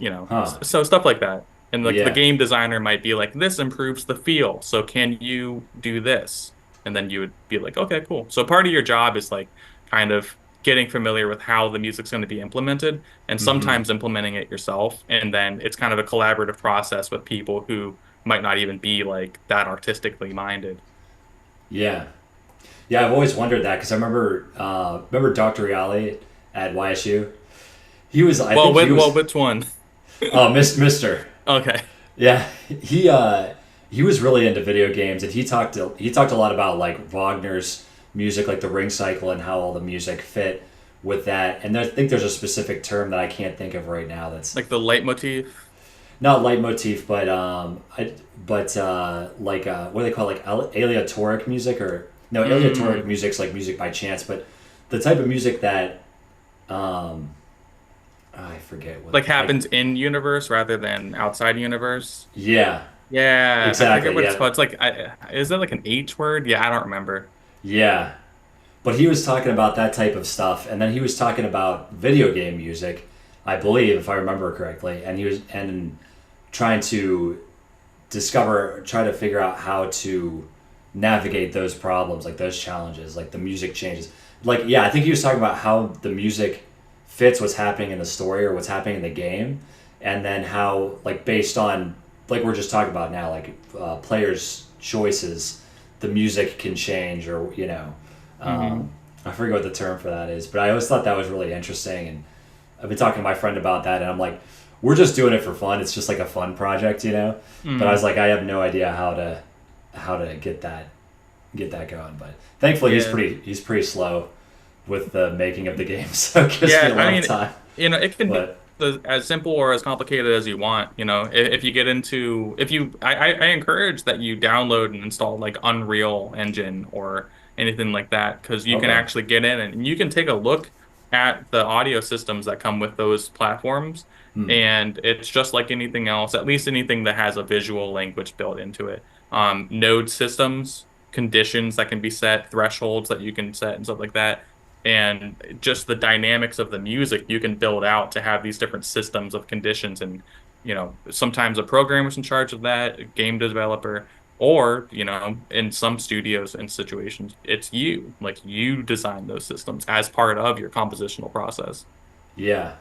Huh. So stuff like that. And like the Yeah. game designer might be like, this improves the feel. So can you do this? And then you would be like, okay, cool. So part of your job is like kind of getting familiar with how the music's going to be implemented and Mm-hmm. sometimes implementing it yourself. And then it's kind of a collaborative process with people who might not even be like that artistically minded. Yeah. Yeah. I've always wondered that because I remember Dr. Riali at YSU. he was. I Well, think he was. which one? Oh, Mister. Okay. Yeah, he was really into video games, and he talked a lot about like Wagner's music, like the Ring Cycle, and how all the music fit with that. And I think there's a specific term that I can't think of right now. That's Like the leitmotif. not leitmotif, but what do they call it? Like aleatoric music, or no, aleatoric Mm. music's like music by chance, but the type of music that um, I forget what Like I happens in universe rather than outside universe. yeah, Yeah, I forget exactly, what it's yeah, called. It's like, is that like an H word? Yeah, I don't remember. yeah. But he was talking about that type of stuff, and then he was talking about video game music, I believe, if I remember correctly, and he was and trying to try to figure out how to navigate those problems, like those challenges, like the music changes. Like, yeah, I think he was talking about how the music fits what's happening in the story or what's happening in the game, and then how, like, based on, like we're just talking about now, like players' choices, the music can change, or, Hmm. I forget what the term for that is, but I always thought that was really interesting. And I've been talking to my friend about that, and I'm like, we're just doing it for fun. It's just like a fun project, you know. But I Hmm. was like, I have no idea how to get that going. But thankfully, Yeah. he's pretty slow with the making of the game, so it gives me Yeah, a I lot of mean, time. it can be But as simple or as complicated as you want. If you get into, if you, I encourage that you download and install like Unreal Engine or anything like that, because you can okay, actually get in and you can take a look at the audio systems that come with those platforms. hmm. And it's just like anything else, at least anything that has a visual language built into it. Node systems, conditions that can be set, thresholds that you can set, and stuff like that, and just the dynamics of the music you can build out to have these different systems of conditions. And sometimes a programmer's in charge of that, a game developer, or in some studios and situations it's you, like you design those systems as part of your compositional process. Yeah,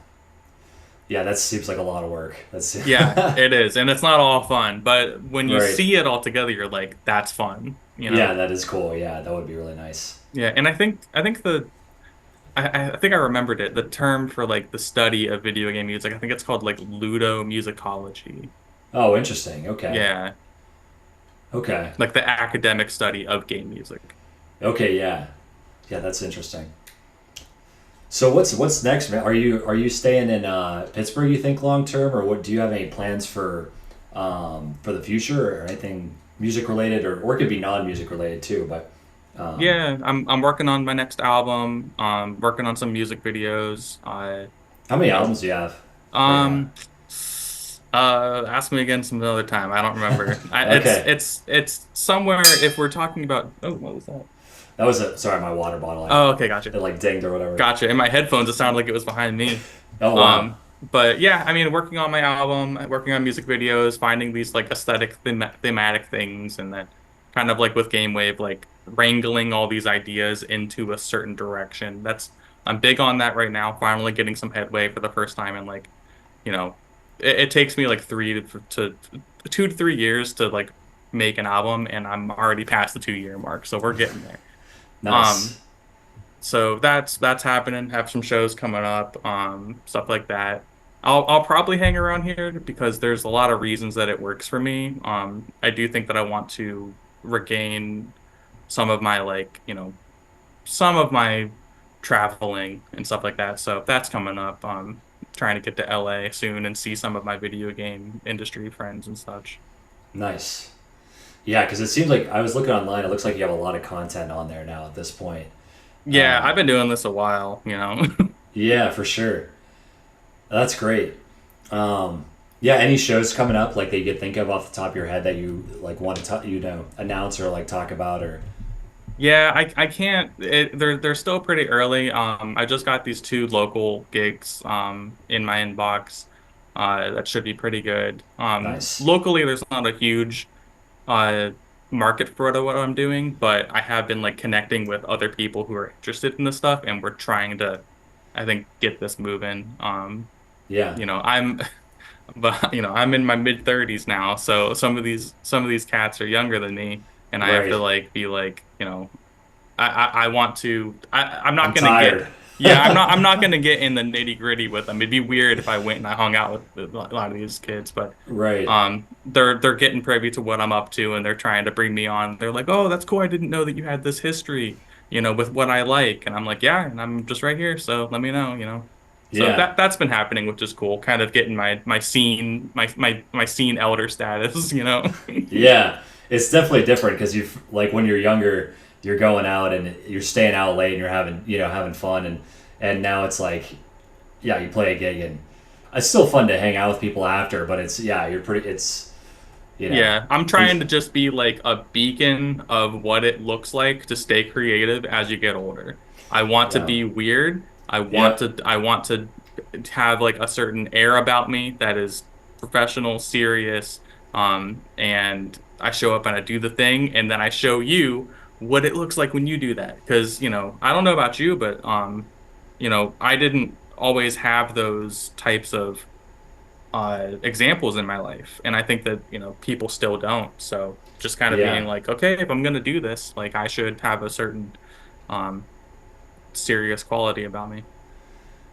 yeah, that seems like a lot of work. That's Yeah, it is, and it's not all fun, but when you right. see it all together you're like, that's fun. Yeah, that is cool. Yeah, that would be really nice. Yeah, and I think I think I remembered it. The term for like the study of video game music, I think it's called like ludomusicology. Oh, interesting. Okay, Yeah, okay, like the academic study of game music. okay. Yeah, yeah, that's interesting. So what's next, man? Are you staying in Pittsburgh? You think long term, or what? Do you have any plans for the future, or anything music related, or it could be non music related too? But um, Yeah, I'm working on my next album. Working on some music videos. how many You know, albums do you have right now? um, ask me again some other time. I don't remember. Okay, It's somewhere. If we're talking about, oh, what was that? that was a sorry, my water bottle. Oh, okay, gotcha. It like dinged or whatever. Gotcha. In my headphones, it sounded like it was behind me. Oh wow, But yeah, I mean, working on my album, working on music videos, finding these like aesthetic thematic things, and then kind of like with Game Wave, like wrangling all these ideas into a certain direction. I'm big on that right now. Finally getting some headway for the first time, and like, it takes me like 2 to 3 years to like make an album, and I'm already past the 2 year mark, so we're getting there. nice. Um, so that's happening. Have some shows coming up, stuff like that. I'll probably hang around here because there's a lot of reasons that it works for me. I do think that I want to regain some of my like, some of my traveling and stuff like that. So that's coming up. Trying to get to LA soon and see some of my video game industry friends and such. Nice. Yeah, because it seems like I was looking online. It looks like you have a lot of content on there now at this point. Yeah, Um, I've been doing this a while. yeah, for sure. That's great. Um, yeah, any shows coming up like that you could think of off the top of your head that you like want to announce or like talk about or Yeah, I can't. They're still pretty early. I just got these two local gigs in my inbox. That should be pretty good. nice. Locally, there's not a huge uh market for what I'm doing, but I have been like connecting with other people who are interested in this stuff, and we're trying to, I think, get this moving. Yeah, I'm, but I'm in my mid 30s now, so some of these cats are younger than me, and I have to right. like be like, I want to. I'm I'm not gonna get. tired. Yeah, I'm not gonna get in the nitty gritty with them. It'd be weird if I went and I hung out with a lot of these kids, but Right. they're getting privy to what I'm up to, and they're trying to bring me on. They're like, "Oh, that's cool. I didn't know that you had this history, with what I like." And I'm like, "Yeah, and I'm just right here, so let me know." So Yeah. that's been happening, which is cool. Kind of getting my scene my scene elder status. Yeah. It's definitely different because you've like when you're younger, you're going out and you're staying out late and you're having having fun and now it's like yeah you play a gig and it's still fun to hang out with people after but it's yeah you're pretty it's you know Yeah, I'm things trying to just be like a beacon of what it looks like to stay creative as you get older. I want to yeah be weird. I want yep to I want to have like a certain air about me that is professional, serious, and I show up and I do the thing and then I show you what it looks like when you do that. Because, I don't know about you, but I didn't always have those types of examples in my life. And I think that, people still don't. So just kind of being yeah like, okay, if I'm going to do this, like I should have a certain um, serious quality about me.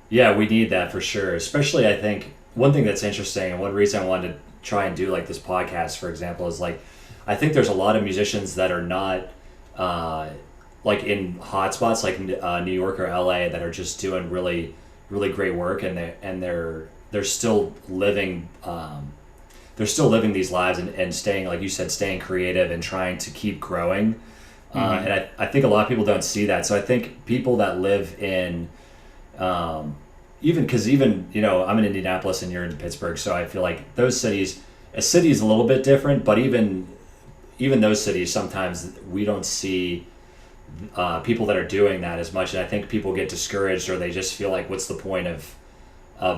yeah we need that for sure especially I think one thing that's interesting and one reason I wanted to try and do like this podcast for example is like I think there's a lot of musicians that are not uh, like in hotspots like New York or LA that are just doing really great work and they're still living they're still living these lives and staying like you said staying creative and trying to keep growing Hmm. and I think a lot of people don't see that so I think people that live in even because even I'm in Indianapolis and you're in Pittsburgh so I feel like those cities a city is a little bit different but even those cities sometimes we don't see people that are doing that as much and I think people get discouraged or they just feel like what's the point of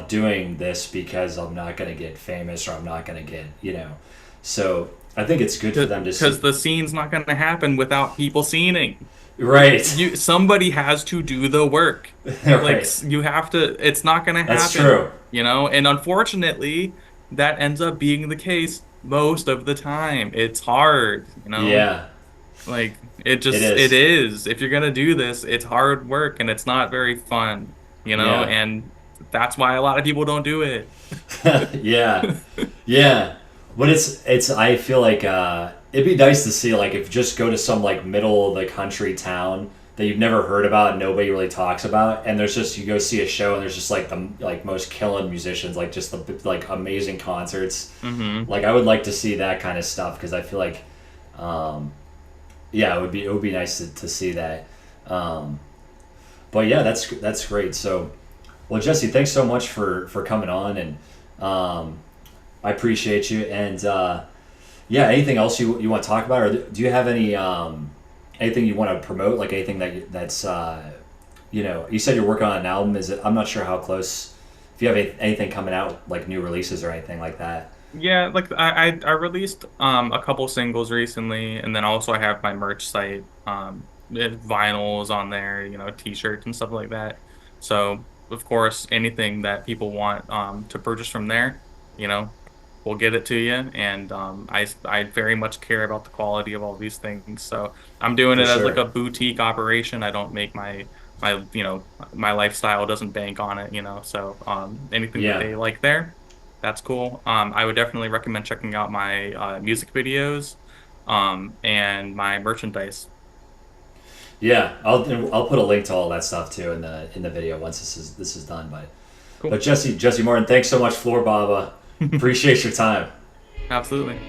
doing this because I'm not going to get famous or I'm not going to get so I think it's good for them to Because see the scene's not going to happen without people seeing. right Somebody has to do the work. Like right you have to, it's not going to that's happen, true and unfortunately, that ends up being the case most of the time. It's hard. yeah Like it it just it is is. If you're gonna do this, it's hard work and it's not very fun, yeah and that's why a lot of people don't do it. yeah yeah but it's I feel like it'd be nice to see like if you just go to some like middle of the country town that you've never heard about and nobody really talks about and there's just you go see a show and there's just like the like most killing musicians like just the like amazing concerts Hmm. like I would like to see that kind of stuff because I feel like um, yeah it would be nice to see that um, but yeah that's great so well Jesse thanks so much for coming on and um, I appreciate you and yeah anything else you want to talk about or do you have any anything you want to promote like anything that's you said you're working on an album is it I'm not sure how close if you have anything coming out like new releases or anything like that Yeah, like I released a couple singles recently, and then also I have my merch site, vinyls on there, t-shirts and stuff like that. So of course, anything that people want to purchase from there, you know, we'll get it to you. And I very much care about the quality of all these things. So I'm doing for it as like sure a boutique operation. I don't make my lifestyle doesn't bank on it. So anything that yeah they like there, that's cool. I would definitely recommend checking out my music videos and my merchandise. yeah I'll put a link to all that stuff too in the video once this is done but Cool. Jesse Martin thanks so much Floor Baba appreciate your time Absolutely.